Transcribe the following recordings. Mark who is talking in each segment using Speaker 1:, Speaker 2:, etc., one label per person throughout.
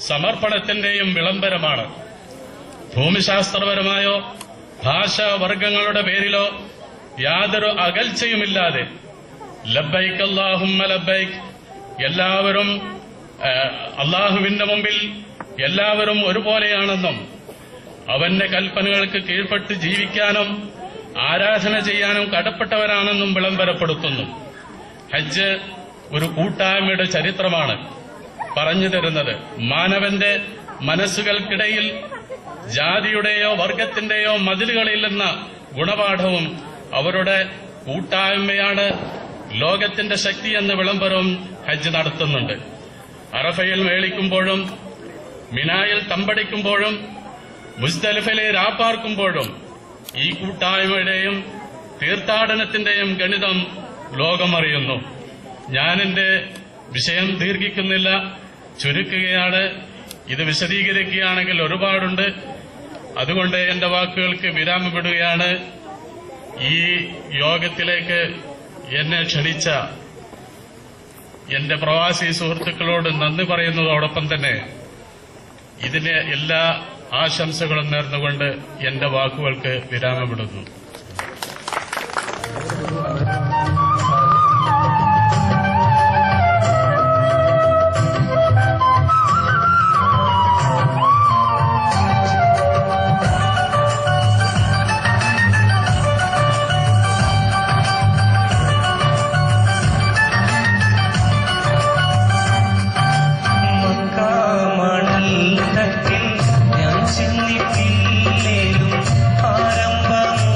Speaker 1: സമർപ്പണത്തിന്റെയും വിളംബരമാണ്. ഭൂമിശാസ്ത്രപരമായോ ഭാഷാവർഗങ്ങളുടെ പേരിലോ യാതൊരു അകൽച്ചയുമില്ലാതെ ലബ്ബൈക് അല്ലാഹുമ്മ ലബ്ബൈക്, എല്ലാവരും അള്ളാഹുവിന്റെ മുമ്പിൽ എല്ലാവരും ഒരുപോലെയാണെന്നും അവന്റെ കൽപ്പനകൾക്ക് കീഴ്പ്പെട്ട് ജീവിക്കാനും ആരാധന ചെയ്യാനും കടപ്പെട്ടവരാണെന്നും വിളംബരപ്പെടുത്തുന്നു. ഹജ്ജ് ഒരു കൂട്ടായ്മയുടെ ചരിത്രമാണ് പറഞ്ഞു തരുന്നത്. മാനവന്റെ മനസ്സുകൾക്കിടയിൽ ജാതിയുടെയോ വർഗത്തിന്റെയോ മതിലുകളില്ലെന്ന ഗുണപാഠവും അവരുടെ കൂട്ടായ്മയാണ് ലോകത്തിന്റെ ശക്തിയെന്ന് വിളംബരവും ഹജ്ജ് നടത്തുന്നുണ്ട്. അറഫയിൽ മേളിക്കുമ്പോഴും മിനായിൽ തമ്പടിക്കുമ്പോഴും മുസ്ദലിഫിലെ രാപ്പാർക്കുമ്പോഴും ഈ കൂട്ടായ്മയുടെയും തീർത്ഥാടനത്തിന്റെയും ഗണിതം ലോകമറിയുന്നു. ഞാനെന്റെ വിഷയം ദീർഘിക്കുന്നില്ല, ചുരുക്കുകയാണ്. ഇത് വിശദീകരിക്കുകയാണെങ്കിൽ ഒരുപാടുണ്ട്. അതുകൊണ്ട് എന്റെ വാക്കുകൾക്ക് വിരാമമിടുകയാണ്. ഈ യോഗത്തിലേക്ക് എന്നെ ക്ഷണിച്ച എന്റെ പ്രവാസി സുഹൃത്തുക്കളോട് നന്ദി പറയുന്നതോടൊപ്പം തന്നെ ഇതിന്റെ എല്ലാ ആശംസകളും നേർന്നുകൊണ്ട് എന്റെ വാക്കുകൾക്ക് വിരാമമിടുന്നു.
Speaker 2: ചിന്നിട്ടില്ലേലും ആരംഭമു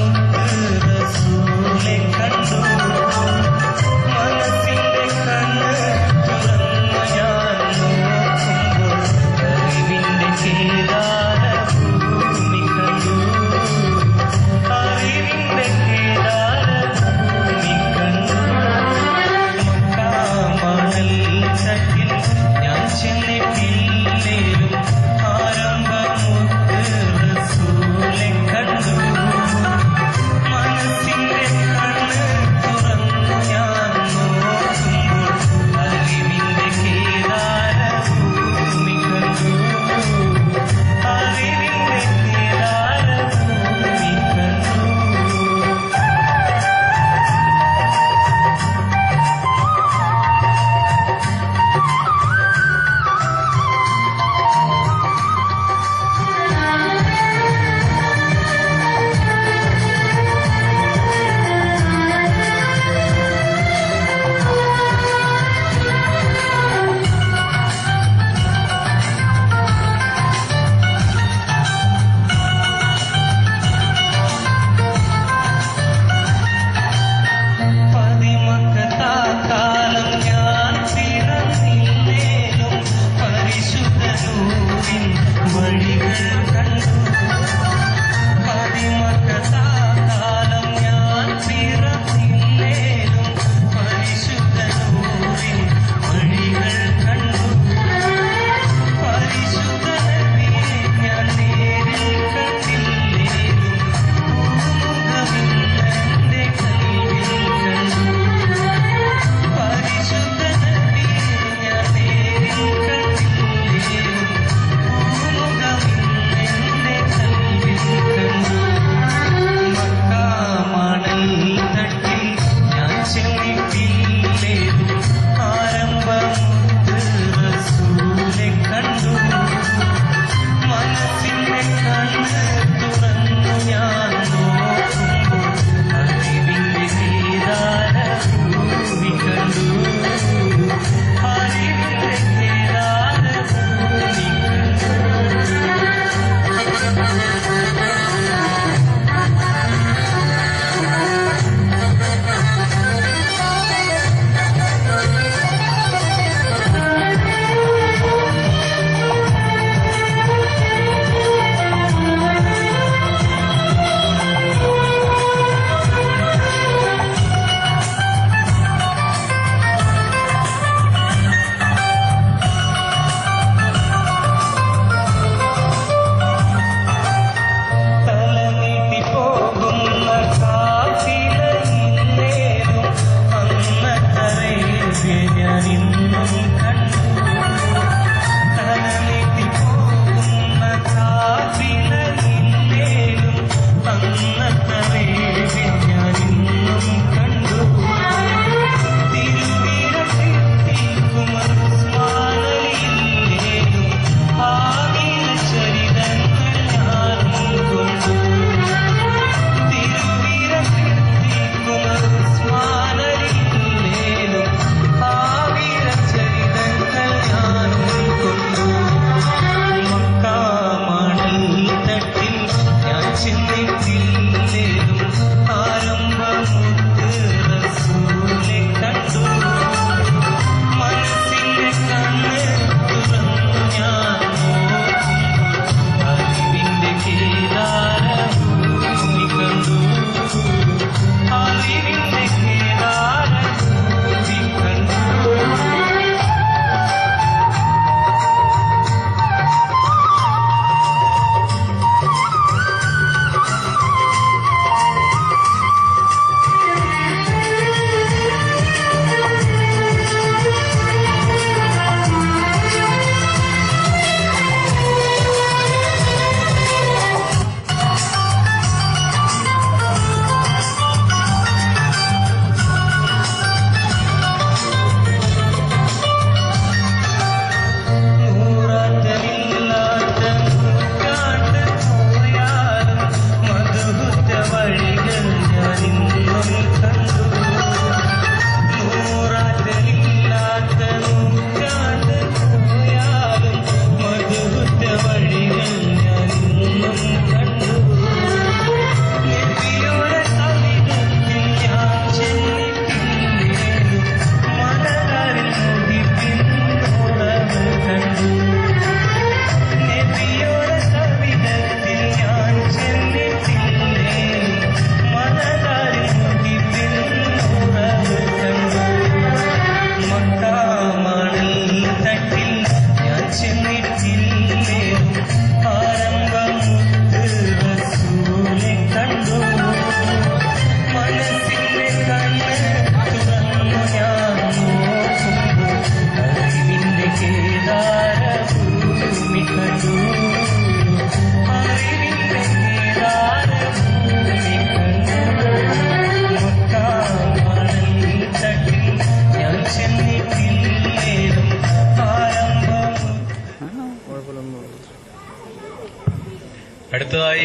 Speaker 2: അടുത്തതായി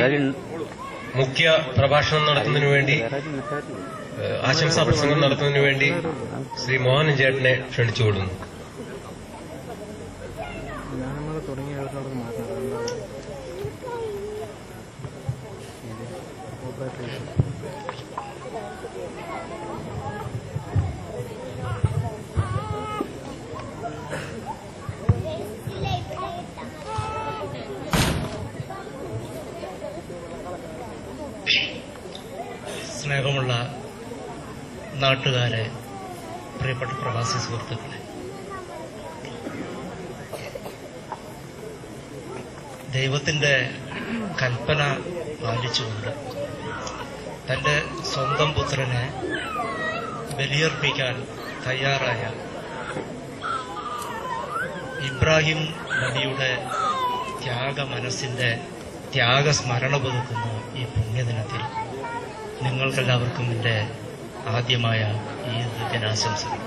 Speaker 2: മുഖ്യ പ്രഭാഷണം നടത്തുന്നതിനു വേണ്ടി ആശംസാ പ്രസംഗം നടത്തുന്നതിനു വേണ്ടി ശ്രീ മോഹനൻ ചേട്ടനെ ക്ഷണിച്ചുകൊള്ളുന്നു.
Speaker 3: സ്നേഹമുള്ള നാട്ടുകാരെ, പ്രിയപ്പെട്ട പ്രവാസി സുഹൃത്തുക്കളെ, ദൈവത്തിന്റെ കൽപ്പന പാലിച്ചുകൊണ്ട് തന്റെ സ്വന്തം പുത്രനെ ബലിയർപ്പിക്കാൻ തയ്യാറായ ഇബ്രാഹിം നബിയുടെ ത്യാഗമനസ്സിന്റെ ത്യാഗസ്മരണ പുതുക്കുന്ന ഈ പുണ്യദിനത്തിൽ നിങ്ങൾക്കെല്ലാവർക്കും എന്റെ ആദ്യമായ ഈദ് ദിനാശംസകൾ.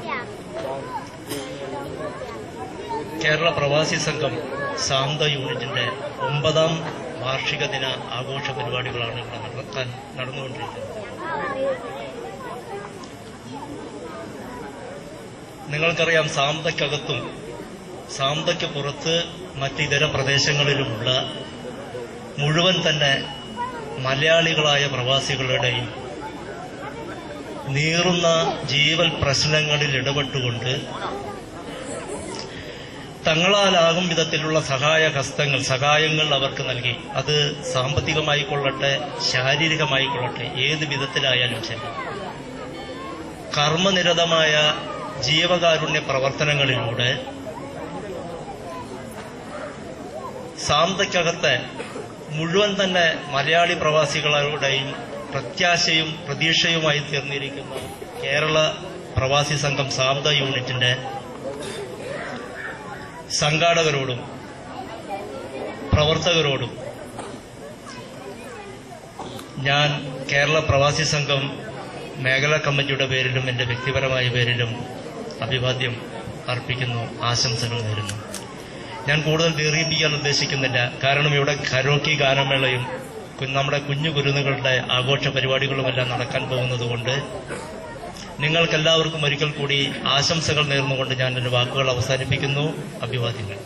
Speaker 3: കേരള പ്രവാസി സംഘം സാന്ത യൂണിറ്റിന്റെ 9ാം വാർഷിക ദിന ആഘോഷ പരിപാടികളാണ് ഇവിടെ നടന്നുകൊണ്ടിരിക്കുന്നത്. നിങ്ങൾക്കറിയാം, സാന്തയ്ക്കകത്തും സാന്തയ്ക്ക് പുറത്ത് മറ്റിതര പ്രദേശങ്ങളിലുമുള്ള മുഴുവൻ തന്നെ മലയാളികളായ പ്രവാസികളുടെയും നീറുന്ന ജീവൽ പ്രശ്നങ്ങളിൽ ഇടപെട്ടുകൊണ്ട് തങ്ങളാലാകും വിധത്തിലുള്ള സഹായങ്ങൾ അവർക്ക് നൽകി. അത് സാമ്പത്തികമായിക്കൊള്ളട്ടെ, ശാരീരികമായിക്കൊള്ളട്ടെ, ഏത് വിധത്തിലായാലും ശരി, കർമ്മനിരതമായ ജീവകാരുണ്യ പ്രവർത്തനങ്ങളിലൂടെ സാന്തയ്ക്കകത്തെ മുഴുവൻ തന്നെ മലയാളി പ്രവാസികളുടെയും പ്രത്യാശയും പ്രതീക്ഷയുമായി തീർന്നിരിക്കുന്ന കേരള പ്രവാസി സംഘം സാന്ത യൂണിറ്റിന്റെ സംഘാടകരോടും പ്രവർത്തകരോടും ഞാൻ കേരള പ്രവാസി സംഘം മേഖലാ കമ്മിറ്റിയുടെ പേരിലും എന്റെ വ്യക്തിപരമായ പേരിലും അഭിവാദ്യം അർപ്പിക്കുന്നു, ആശംസകൾ നേരുന്നു. ഞാൻ കൂടുതൽ ദീർഘിപ്പിക്കാൻ ഉദ്ദേശിക്കുന്നില്ല. കാരണം ഇവിടെ കരോക്കി ഗാനമേളയും നമ്മുടെ കുഞ്ഞു കുരുന്നുകളുടെ ആഘോഷ പരിപാടികളുമെല്ലാം നടക്കാൻ പോകുന്നതുകൊണ്ട് നിങ്ങൾക്കെല്ലാവർക്കും ഒരിക്കൽ കൂടി ആശംസകൾ നേർന്നുകൊണ്ട് ഞാൻ എന്റെ വാക്കുകൾ അവസാനിപ്പിക്കുന്നു. അഭിവാദ്യങ്ങൾ.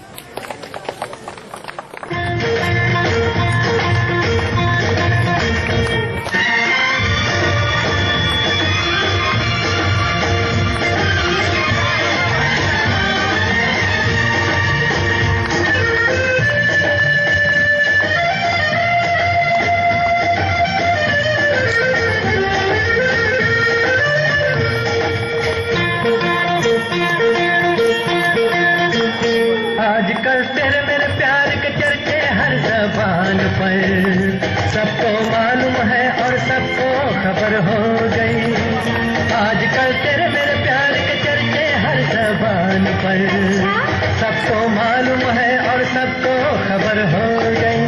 Speaker 4: आजकल तेरे मेरे प्यार के चर्चे हर ज़बान पर, सबको मालूम है और सबको खबर हो गई। आजकल तेरे मेरे प्यार के चर्चे हर ज़बान पर, सबको मालूम है और सबको खबर हो गई।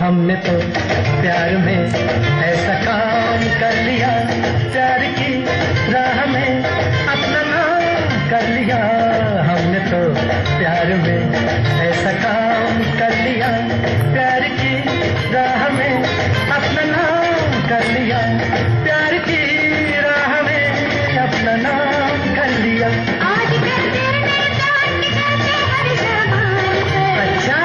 Speaker 4: हमने तो प्यार में ऐसा काम कर लिया, प्यार की राह में अपना नाम कर लिया। हमने तो प्यार में ऐसा काम कर लिया, प्यार की राह में अपना नाम कर लिया, प्यार की राह में अपना नाम कर लिया। अच्छा,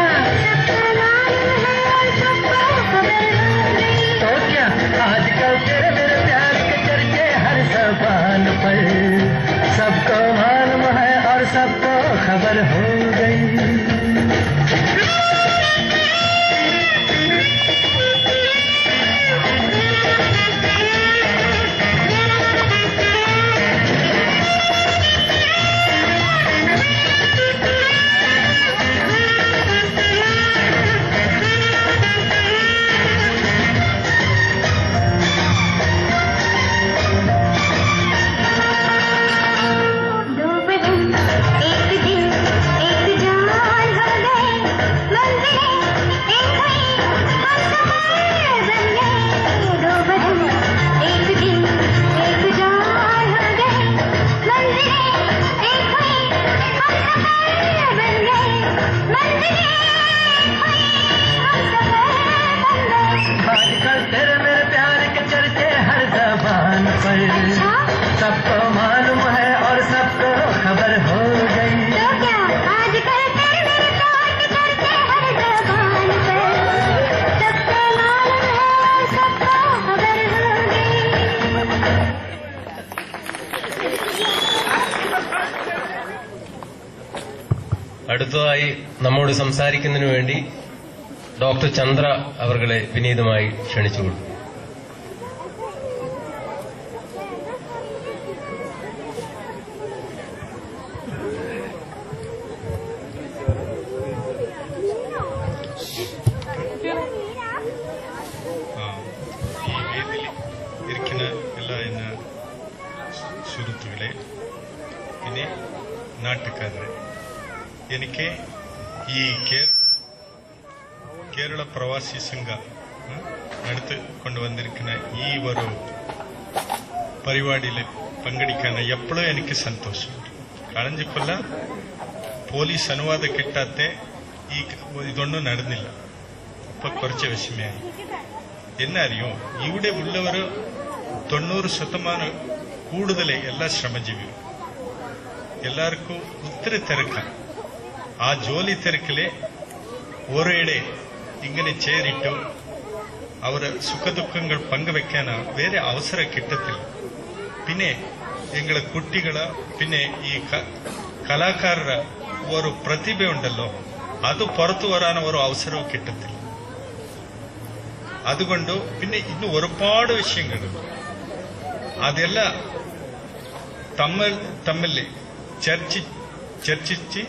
Speaker 4: आजकल तेरे मेरे प्यार के चर्चे हर ज़बान पर, सबको मालूम है और सबको खबर हो गई। सबको मालूम है और सबको खबर हो गई।
Speaker 5: तो क्या आजकल तेरे कोट करते हर ज़बान पे, सबको मालूम है और सबको खबर हो गई।
Speaker 2: അടുത്തതായി നമ്മോട് സംസാരിക്കുന്നതിനു വേണ്ടി ഡോക്ടർ ചന്ദ്ര അവർകളെ വിനീതമായി ക്ഷണിച്ചുകൊള്ളു.
Speaker 6: ഈ വേദിയിൽ ഇരിക്കുന്ന എല്ലാ എന്ന സുഹൃത്തുക്കളെ, പിന്നെ നാട്ടുകാരെ, എനിക്ക് ഈ കേരള പ്രവാസി സംഘ നടത്തി കൊണ്ടുവന്നിരിക്കുന്ന ഈ ഒരു പരിപാടിയിൽ പങ്കെടുക്കാൻ എപ്പോഴും എനിക്ക് സന്തോഷമുണ്ട്. കഴിഞ്ഞ കൊല്ലം പോലീസ് അനുവാദം കിട്ടാത്ത ഇതൊന്നും നടന്നില്ല. ഇപ്പൊ കുറച്ച് വിഷമമായി. എന്നറിയോ, ഇവിടെ ഉള്ളവർ 90% കൂടുതൽ എല്ലാ ശ്രമജീവികളും എല്ലാവർക്കും ഒത്തിരി തിരക്കാണ്. ആ ജോലി തിരക്കിലെ ഒരേടെ ഇങ്ങനെ ചേരിട്ടു അവരെ സുഖദുഃഖങ്ങൾ പങ്കുവെക്കാൻ വേറെ അവസരം കിട്ടത്തില്ല. പിന്നെ എങ്ങളെ കുട്ടികളെ, പിന്നെ ഈ കലാകാരರ ഒരു പ്രതിഭയുണ്ടല്ലോ, അത് പുറത്തു വരാൻ ഒരു അവസരവും കിട്ടത്തില്ല. അതുകൊണ്ട് പിന്നെ ഇന്ന് ഒരുപാട് വിഷയങ്ങളുണ്ട്. അതെല്ലാം തമ്മിൽ ചർച്ചിച്ച്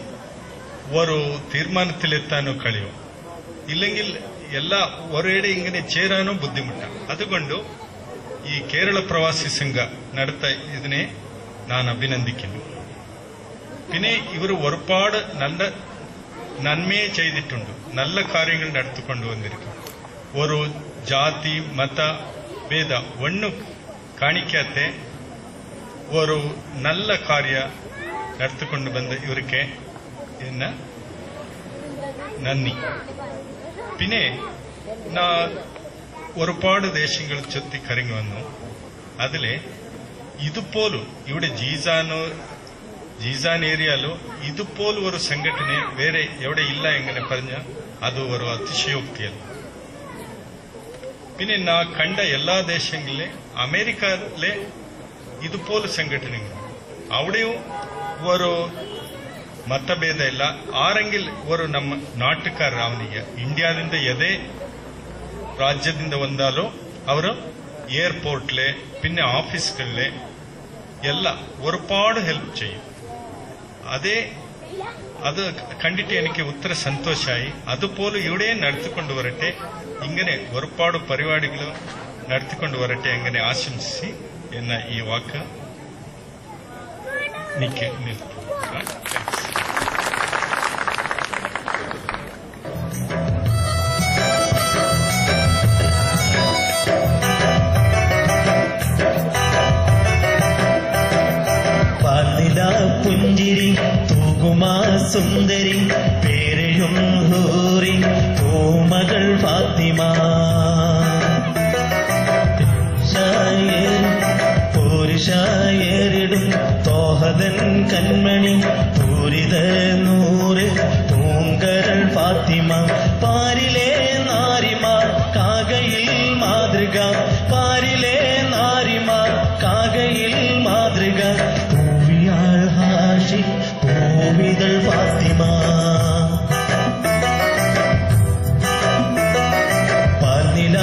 Speaker 6: ഒരു തീരുമാനത്തിലെത്താനോ കഴിയും. ഇല്ലെങ്കിൽ എല്ലാ ഒരേടെ ഇങ്ങനെ ചേരാനോ ബുദ്ധിമുട്ടാണ്. അതുകൊണ്ട് ഈ കേരള പ്രവാസി സംഘ നടത്ത ഇതിനെ ഞാൻ അഭിനന്ദിക്കുന്നു. പിന്നെ ഇവർ ഒരുപാട് നല്ല നന്മയെ ചെയ്തിട്ടുണ്ട്, നല്ല കാര്യങ്ങൾ നടത്തിക്കൊണ്ടുവന്നിരിക്കുന്നു. ഒരു ജാതി മത ഭേദ ഒന്നും കാണിക്കാത്ത ഒരു നല്ല ಕಾರ್ಯ നടത്തിക്കൊണ്ട് ಬಂದ ಇವರಿಗೆ നന്ദി. പിന്നെ ഒരുപാട് ദേശങ്ങൾ ചുറ്റി കറങ്ങി വന്നു. അതിലെ ഇതുപോലും ഇവിടെ ജീസാൻ ഏരിയയിലോ ഇതുപോലും ഒരു സംഘടന വേറെ എവിടെ ഇല്ല എങ്ങനെ പറഞ്ഞ അത് ഒരു അതിശയോക്തിയല്ല. പിന്നെ കണ്ട എല്ലാ ദേശങ്ങളിലെ അമേരിക്കയിലെ ഇതുപോലെ സംഘടനകൾ, അവിടെയും ഒരു മതഭേദ ಇಲ್ಲ. ಆರೆಂಗಿൽ ഒരു ನಮ್ಮ ನಾಟುಕಾರ ಅವನಿಗೆ ಇಂಡಿಯಾದಿಂದ ಎದೇ ರಾಜ್ಯದಿಂದ ಬಂದಾಲೋ ಅವರು ಏರ್ಪೋರ್ಟ್ಲೆ പിന്നെ ഓഫീസുകളിലെ എല്ലാം ഒരുപാട് ഹെൽപ്പ് ചെയ്യും. അത് കണ്ടിട്ട് എനിക്ക് ഒത്തിരി സന്തോഷമായി. അതുപോലെ ഇവിടെ നടത്തിക്കൊണ്ട് വരട്ടെ, ഇങ്ങനെ ഒരുപാട് പരിപാടികൾ നടത്തിക്കൊണ്ട് വരട്ടെ എങ്ങനെ ആശംസിಸಿ എന്ന ഈ വാക്ക് നിൽക്കും.
Speaker 7: പുഞ്ചിരി തൂകുമാ സുന്ദരി പേരെഴും ഹൂറി പൂമകൾ ഫാത്തിമ ഷായരിടും തോഹദൻ കൺമണി പൂരിത നൂറ് പൂങ്കരൾ ഫാത്തിമ പാരിലെ നാരിമാർ കാകയിൽ മാതൃക പാരിലെ നാരിമാർ കാകയിൽ മാതൃക പൂവിതൾ ഫാത്തിമ പാലില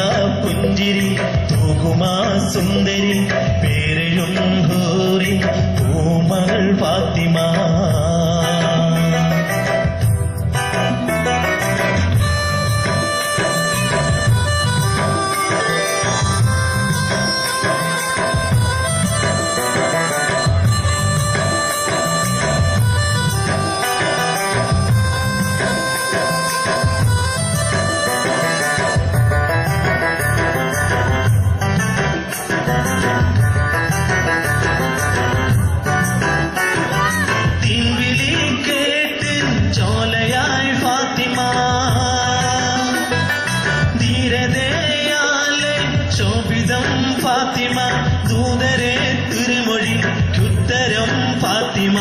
Speaker 7: പുഞ്ചിരി തൂകുമാ സുന്ദരി പേരെഴും ഹൂറി പൂമകൾ ഫാത്തിമ അത്യുത്തരം ഫാത്തിമ,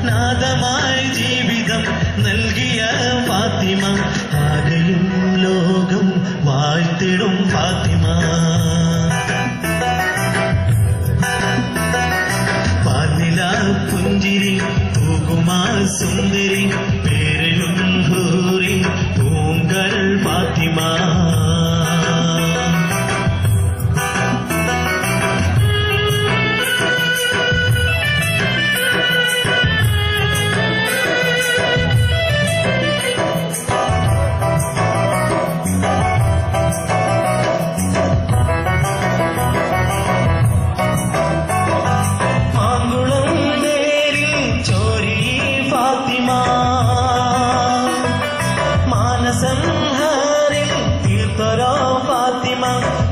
Speaker 7: നാദമായി ജീവിതം നൽകിയ ഫാത്തിമ, ആകെയും ലോകം വാഴ്ത്തിടും ഫാത്തിമ. പാർനില പുഞ്ചിരി തൂകുമാ സുന്ദരി, പേരിലും ഹൂറി പൂങ്കൾ ഫാത്തിമ.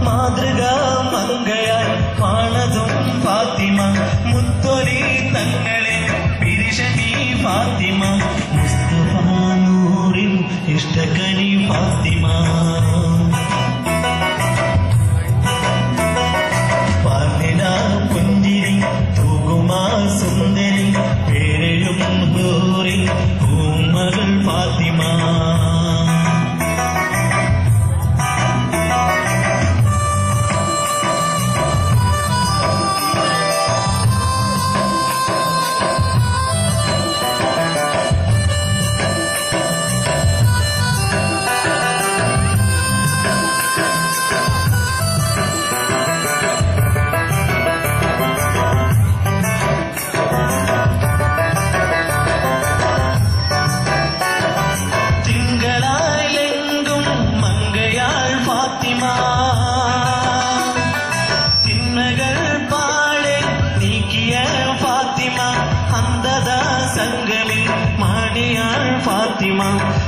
Speaker 7: മാതൃക മങ്കയായി കാണതും ഫാത്തിമ, മുത്തൊലി തങ്ങളെ പിരിശനി ഫാത്തിമ, മുസ്തഫാനൂറിൻ ഇഷ്ടകനി ഫാത്തിമ. പാർനില പുഞ്ചിരി തൂകുമാ സുന്ദരി, പേരിലും ഹൂറി പൂമകൾ ഫാത്തിമ.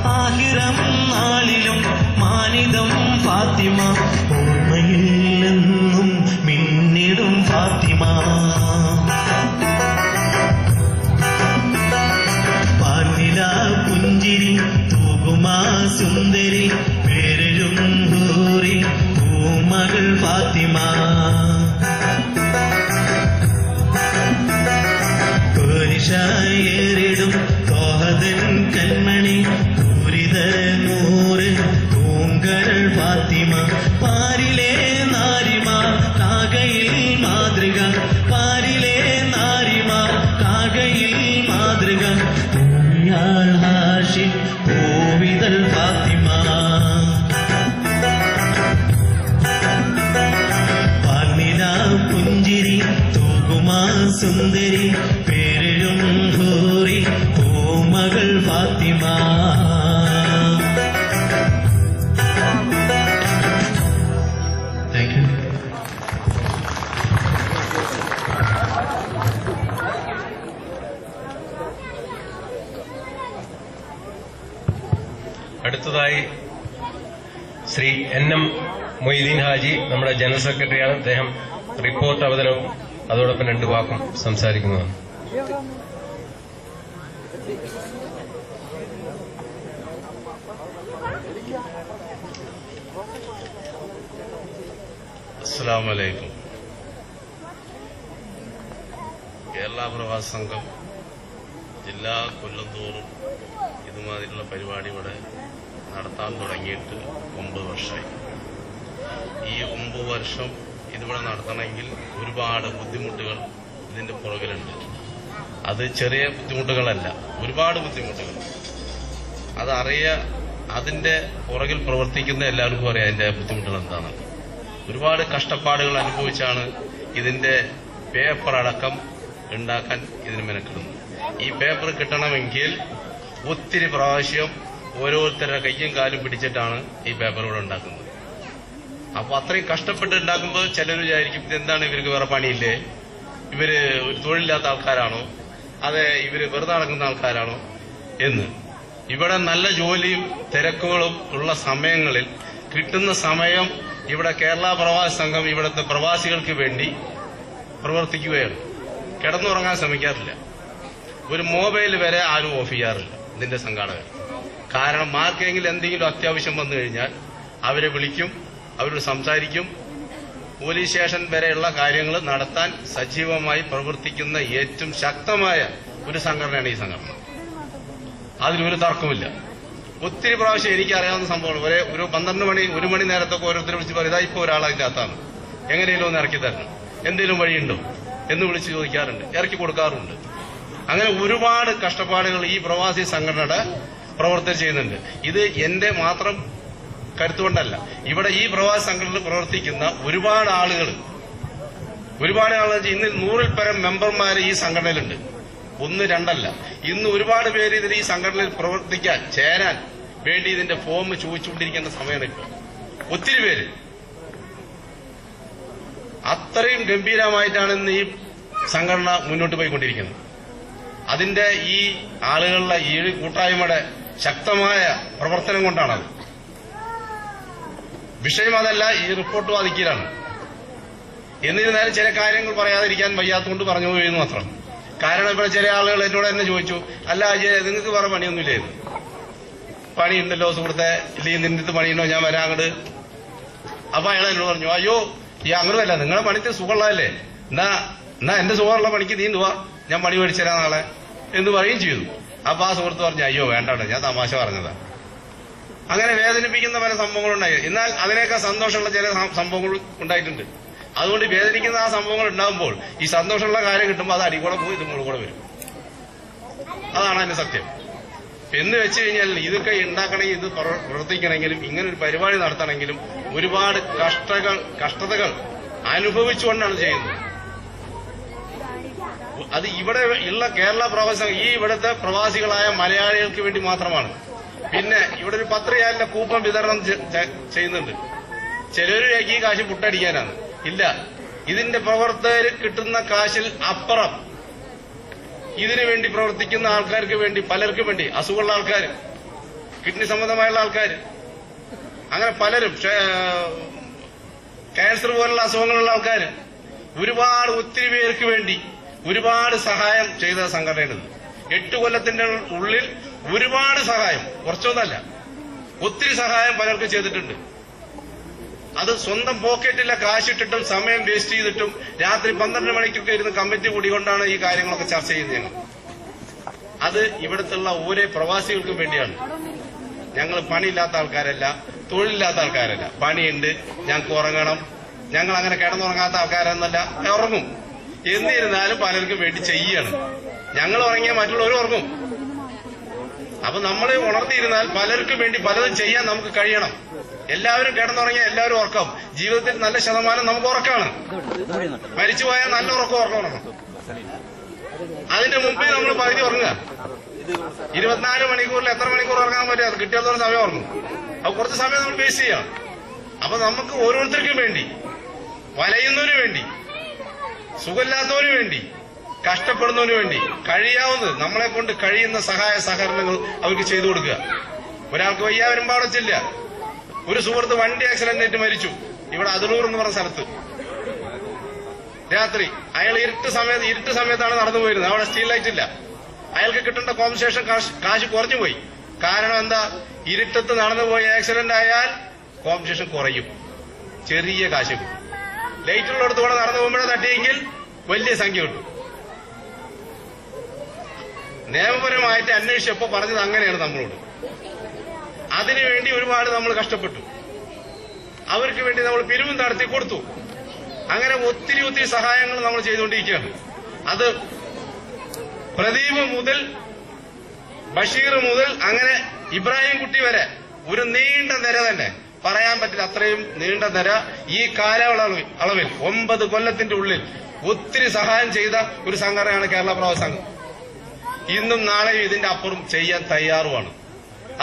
Speaker 7: ആഹിറം നാളിലും മാനിതം ഫാത്തിമ, ഓർമ്മയിൽ നിന്നും മിന്നിടും ഫാത്തിമ. പാർനില പുഞ്ചിരി തൂകുമാ സുന്ദരി, പേരിലും ഹൂറി പൂമകൾ ഫാത്തിമ. ഏറിടും തോഹദൻ കൺമണി, പൂരിത നൂറ് പൂങ്കൾ ഫാത്തിമ. പാരിലെ നാരിമ കാകയിൽ മാതൃക, പാരിലെ നാരിമ കാകയിൽ മാതൃക, പൂയാൾ ഹാഷിം പൂവിതൾ ഫാത്തിമ. പാർനില പുഞ്ചിരി തൂകുമാ സുന്ദരി, പേരിലും ഹൂറി പൂമകൾ ഫാത്തിമ. Thank you.
Speaker 2: അടുത്തതായി ശ്രീ NM മൊയ്തീൻ ഹാജി, നമ്മുടെ ജനറൽ സെക്രട്ടറിയാണ്. അദ്ദേഹം റിപ്പോർട്ട് അവതരണവും അതോടൊപ്പം 2 വാക്കും സംസാരിക്കുന്നതാണ്.
Speaker 1: അസ്സലാമു അലൈക്കും. കേരള പ്രവാസി സംഘം ജില്ലാ കൊല്ലന്തോറും ഇതുമാതിരിയുള്ള പരിപാടി ഇവിടെ നടത്താൻ തുടങ്ങിയിട്ട് 9 വർഷമായി. ഈ 9 വർഷം ഇതിവിടെ നടത്തണമെങ്കിൽ ഒരുപാട് ബുദ്ധിമുട്ടുകൾ ഇതിന്റെ പുറകിലുണ്ട്. അത് ചെറിയ ബുദ്ധിമുട്ടുകളല്ല, ഒരുപാട് ബുദ്ധിമുട്ടുകൾ. അതിന്റെ പുറകിൽ പ്രവർത്തിക്കുന്ന എല്ലാവർക്കും അറിയാം അതിന്റെ ബുദ്ധിമുട്ടുകൾ എന്താണെന്ന്. ഒരുപാട് കഷ്ടപ്പാടുകൾ അനുഭവിച്ചാണ് ഇതിന്റെ പേപ്പർ അടക്കം ഉണ്ടാക്കാൻ ഇതിന് മെനക്കിടുന്നത്. ഈ പേപ്പർ കിട്ടണമെങ്കിൽ ഒത്തിരി പ്രാവശ്യം ഓരോരുത്തരുടെ കയ്യും കാലും പിടിച്ചിട്ടാണ് ഈ പേപ്പർ ഇവിടെ ഉണ്ടാക്കുന്നത്. അപ്പൊ അത്രയും കഷ്ടപ്പെട്ട് ഉണ്ടാക്കുമ്പോൾ ചിലർ വിചാരിക്കും ഇതെന്താണ്, ഇവർക്ക് വേറെ പണിയില്ലേ, ഇവര് ഒരു തൊഴിലില്ലാത്ത ആൾക്കാരാണോ, അതെ ഇവര് വെറുതെ നടക്കുന്ന ആൾക്കാരാണോ എന്ന്. ഇവിടെ നല്ല ജോലിയും തിരക്കുകളും ഉള്ള സമയങ്ങളിൽ കിട്ടുന്ന സമയം ഇവിടെ കേരള പ്രവാസി സംഘം ഇവിടുത്തെ പ്രവാസികൾക്ക് വേണ്ടി പ്രവർത്തിക്കുകയാണ്. കിടന്നുറങ്ങാൻ ശ്രമിക്കാറില്ല. ഒരു മൊബൈൽ വരെ ആരും ഓഫ് ചെയ്യാറില്ല ഇതിന്റെ സംഘാടകർ. കാരണം ആർക്കെങ്കിലും എന്തെങ്കിലും അത്യാവശ്യം വന്നു കഴിഞ്ഞാൽ അവരെ വിളിക്കും, അവരോട് സംസാരിക്കും, പോലീസ് സ്റ്റേഷൻ വരെയുള്ള കാര്യങ്ങൾ നടത്താൻ സജീവമായി പ്രവർത്തിക്കുന്ന ഏറ്റവും ശക്തമായ ഒരു സംഘടനയാണ് ഈ സംഘടന. അതിലൊരു തർക്കമില്ല. ഒത്തിരി പ്രാവശ്യം എനിക്കറിയാവുന്ന സംഭവങ്ങൾ ഒരു 12 മണി 1 മണി നേരത്തൊക്കെ ഓരോരുത്തർ വിളിച്ച് പറയും, ഇതാ ഇപ്പോൾ ഒരാളതിന്റെ അകത്താണ്, എങ്ങനെയെങ്കിലും ഒന്ന് ഇറക്കി തരണം, എന്തെങ്കിലും വഴിയുണ്ടോ എന്ന് വിളിച്ച് ചോദിക്കാറുണ്ട്, ഇറക്കി കൊടുക്കാറുണ്ട്. അങ്ങനെ ഒരുപാട് കഷ്ടപ്പാടുകൾ ഈ പ്രവാസി സംഘടനയുടെ പ്രവർത്തകർ ചെയ്യുന്നുണ്ട്. ഇത് എന്റെ മാത്രം കരുത്തുകൊണ്ടല്ല, ഇവിടെ ഈ പ്രവാസി സംഘടനയിൽ പ്രവർത്തിക്കുന്ന ഒരുപാട് ആളുകൾ ഇന്ന് 100-ൽ പരം മെമ്പർമാർ ഈ സംഘടനയിലുണ്ട്. 1-2 ഇന്ന് ഒരുപാട് പേര് ഇതിന് ഈ സംഘടനയിൽ പ്രവർത്തിക്കാൻ ചേരാൻ വേണ്ടി ഇതിന്റെ ഫോം ചോദിച്ചുകൊണ്ടിരിക്കേണ്ട സമയമാണ് ഇപ്പോൾ. ഒത്തിരി പേര് അത്രയും ഗംഭീരമായിട്ടാണ് ഇന്ന് ഈ സംഘടന മുന്നോട്ട് പോയിക്കൊണ്ടിരിക്കുന്നത്. അതിന്റെ ഈ ആളുകളുടെ ഈ കൂട്ടായ്മയുടെ ശക്തമായ പ്രവർത്തനം കൊണ്ടാണത്. വിഷയം അതല്ല, ഈ റിപ്പോർട്ട് വാദിക്കലാണ്. എന്നിരുന്നാലും ചില കാര്യങ്ങൾ പറയാതിരിക്കാൻ വയ്യാത്തതുകൊണ്ട് പറഞ്ഞു പോയെന്ന് മാത്രം. കാരണം ഇപ്പോൾ ചില ആളുകൾ എന്നോട് തന്നെ ചോദിച്ചു, അല്ല നിങ്ങൾക്ക് വേറെ പണിയൊന്നുമില്ലായിരുന്നു, പണിയുണ്ടല്ലോ സുഹൃത്തെ, ഇല്ലെങ്കിൽ നിന്റെ അടുത്ത് പണിയുണ്ടോ, ഞാൻ വരാം അങ്ങോട്ട്. അപ്പൊ അയാൾ എന്നോട് പറഞ്ഞു, അയ്യോ ഈ അങ്ങോട്ടല്ല, നിങ്ങളെ പണിക്ക് സുഖമുള്ളതല്ലേ, എന്നാ എന്റെ സുഖമുള്ള പണിക്ക് നീ എന്തുവാ, ഞാൻ പണി മേടിച്ചരാ നാളെ എന്ന് പറയുകയും ചെയ്തു. അപ്പൊ ആ സുഹൃത്ത് പറഞ്ഞു, അയ്യോ വേണ്ട, ഞാൻ തമാശ പറഞ്ഞതാ. അങ്ങനെ വേദനിപ്പിക്കുന്ന പല സംഭവങ്ങളുണ്ടായി. എന്നാൽ അതിനേക്കാൾ സന്തോഷമുള്ള ചില സംഭവങ്ങൾ ഉണ്ടായിട്ടുണ്ട്. അതുകൊണ്ട് വേദനിക്കുന്ന ആ സംഭവങ്ങൾ ഉണ്ടാകുമ്പോൾ ഈ സന്തോഷമുള്ള കാര്യം കിട്ടുമ്പോൾ അത് അടികൂടെ പോയി ഇത് മുകളിൽ കൂടെ വരും. അതാണ് അതിന്റെ സത്യം. എന്ന് വെച്ച് കഴിഞ്ഞാൽ ഇതൊക്കെ ഉണ്ടാക്കണമെങ്കിൽ, ഇത് പ്രവർത്തിക്കണമെങ്കിലും, ഇങ്ങനെ ഒരു പരിപാടി നടത്തണമെങ്കിലും ഒരുപാട് കഷ്ടതകൾ അനുഭവിച്ചുകൊണ്ടാണ് ചെയ്യുന്നത്. അത് ഇവിടെ ഉള്ള കേരള പ്രവാസി, ഈ ഇവിടുത്തെ പ്രവാസികളായ മലയാളികൾക്ക് വേണ്ടി മാത്രമാണ്. പിന്നെ ഇവിടെ ഒരു 10 റിയാലിന്റെ കൂപ്പൺ വിതരണം ചെയ്യുന്നുണ്ട്. ചിലര് ഈ കാശ് പുട്ടടിക്കാനാണ്. ഇല്ല, ഇതിന്റെ പ്രവർത്തകർ കിട്ടുന്ന കാശിൽ അപ്പുറം ഇതിനു വേണ്ടി പ്രവർത്തിക്കുന്ന ആൾക്കാർക്ക് വേണ്ടി, പലർക്കും വേണ്ടി, അസുഖമുള്ള ആൾക്കാർ, കിഡ്നി സംബന്ധമായുള്ള ആൾക്കാർ, അങ്ങനെ പലരും, ക്യാൻസർ പോലുള്ള അസുഖങ്ങളുള്ള ആൾക്കാർ, ഒരുപാട് ഒത്തിരി പേർക്ക് വേണ്ടി ഒരുപാട് സഹായം ചെയ്ത സംഘടനയാണ്. 8 കൊല്ലത്തിന്റെ ഉള്ളിൽ ഒരുപാട് സഹായം, കുറച്ചൊന്നല്ല, ഒത്തിരി സഹായം പലർക്കും ചെയ്തിട്ടുണ്ട്. അത് സ്വന്തം പോക്കറ്റിലെ കാശിട്ടിട്ടും സമയം വേസ്റ്റ് ചെയ്തിട്ടും രാത്രി 12 മണിക്കൊക്കെ ഇരുന്ന് കമ്മിറ്റി കൂടിക്കൊണ്ടാണ് ഈ കാര്യങ്ങളൊക്കെ ചർച്ച ചെയ്യുന്നത് ഞങ്ങൾ. അത് ഇവിടുത്തുള്ള ഓരോ പ്രവാസികൾക്കും വേണ്ടിയാണ്. ഞങ്ങൾ പണിയില്ലാത്ത ആൾക്കാരല്ല, തൊഴിലില്ലാത്ത ആൾക്കാരല്ല. പണിയുണ്ട്, ഞങ്ങൾക്ക് ഉറങ്ങണം, ഞങ്ങൾ അങ്ങനെ കിടന്നുറങ്ങാത്ത ആൾക്കാരെന്നല്ല, ഉറങ്ങും. എന്നിരുന്നാലും പലർക്കും വേണ്ടി ചെയ്യാണ്. ഞങ്ങൾ ഉറങ്ങിയാൽ മറ്റുള്ളവർ ഉറങ്ങും. അപ്പൊ നമ്മൾ ഉണർന്നിരുന്നാൽ പലർക്കും വേണ്ടി പലതും ചെയ്യാൻ നമുക്ക് കഴിയണം. എല്ലാവരും കിടന്നുറങ്ങിയാൽ എല്ലാവരും ഉറക്കം. ജീവിതത്തിൽ നല്ല ശതമാനം നമുക്ക് ഉറക്കമാണ്. മരിച്ചുപോയാൽ നല്ല ഉറങ്ങണം. അതിന്റെ മുമ്പിൽ നമ്മൾ പകുതി ഉറങ്ങുക. 24 മണിക്കൂറിൽ എത്ര മണിക്കൂർ ഉറങ്ങാൻ പറ്റും? അത് കിട്ടിയത്തോളം സമയം ഉറങ്ങും. അപ്പൊ കുറച്ച് സമയം നമ്മൾ വേസ്റ്റ് ചെയ്യണം. അപ്പൊ നമുക്ക് ഓരോരുത്തർക്കും വേണ്ടി, വലയുന്നവന് വേണ്ടി, സുഖമില്ലാത്തവന് വേണ്ടി, കഷ്ടപ്പെടുന്നവന് വേണ്ടി കഴിയാവുന്നത്, നമ്മളെ കൊണ്ട് കഴിയുന്ന സഹായ സഹകരണങ്ങൾ അവർക്ക് ചെയ്തു കൊടുക്കുക. ഒരാൾക്ക് വയ്യ വരുമ്പോൾ അവിടെ ചെല്ല. ഒരു സുഹൃത്ത് വണ്ടി ആക്സിഡന്റ് മരിച്ചു ഇവിടെ അതിരൂർ എന്ന് പറഞ്ഞ സ്ഥലത്ത്. രാത്രി അയാൾ ഇരുട്ട് സമയത്താണ് നടന്നു പോയിരുന്നത്. അവിടെ സ്റ്റീൽ ലൈറ്റ് ഇല്ല. അയാൾക്ക് കിട്ടേണ്ട കോമ്പൻസേഷൻ കാശ് കുറഞ്ഞുപോയി. കാരണം എന്താ? ഇരുട്ടത്ത് നടന്നുപോയി ആക്സിഡന്റ് ആയാൽ കോമ്പൻസേഷൻ കുറയും, ചെറിയ കാശ് കിട്ടും. ലൈറ്റുള്ളിടത്ത് കൂടെ നടന്നു പോകുമ്പോഴേ തട്ടിയെങ്കിൽ വലിയ സംഖ്യ കിട്ടും. നിയമപരമായിട്ട് അന്വേഷിച്ചപ്പോ പറഞ്ഞത് അങ്ങനെയാണ് നമ്മളോട്. അതിനുവേണ്ടി ഒരുപാട് നമ്മൾ കഷ്ടപ്പെട്ടു. അവർക്ക് വേണ്ടി നമ്മൾ പിരിവും നടത്തി കൊടുത്തു. അങ്ങനെ ഒത്തിരി സഹായങ്ങൾ നമ്മൾ ചെയ്തുകൊണ്ടിരിക്കുകയാണ്. അത് പ്രദീപ് മുതൽ ബഷീർ മുതൽ അങ്ങനെ ഇബ്രാഹിം കുട്ടി വരെ ഒരു നീണ്ട നിര തന്നെ, പറയാൻ പറ്റില്ല അത്രയും നീണ്ട നിര. ഈ കാലയളവിൽ 9 കൊല്ലത്തിന്റെ ഉള്ളിൽ ഒത്തിരി സഹായം ചെയ്ത ഒരു സംഘടനയാണ് കേരള പ്രവാസി സംഘം. ഇന്നും നാളെയും ഇതിന്റെ അപ്പുറം ചെയ്യാൻ തയ്യാറുമാണ്.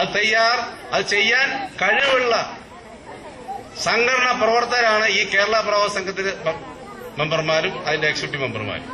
Speaker 1: അത് ചെയ്യാൻ കഴിവുള്ള സംഘടനാ പ്രവർത്തകരാണ് ഈ കേരള പ്രവാസി സംഘത്തിലെ മെമ്പർമാരും അതിന്റെ എക്സിക്യൂട്ടീവ് മെമ്പർമാരും.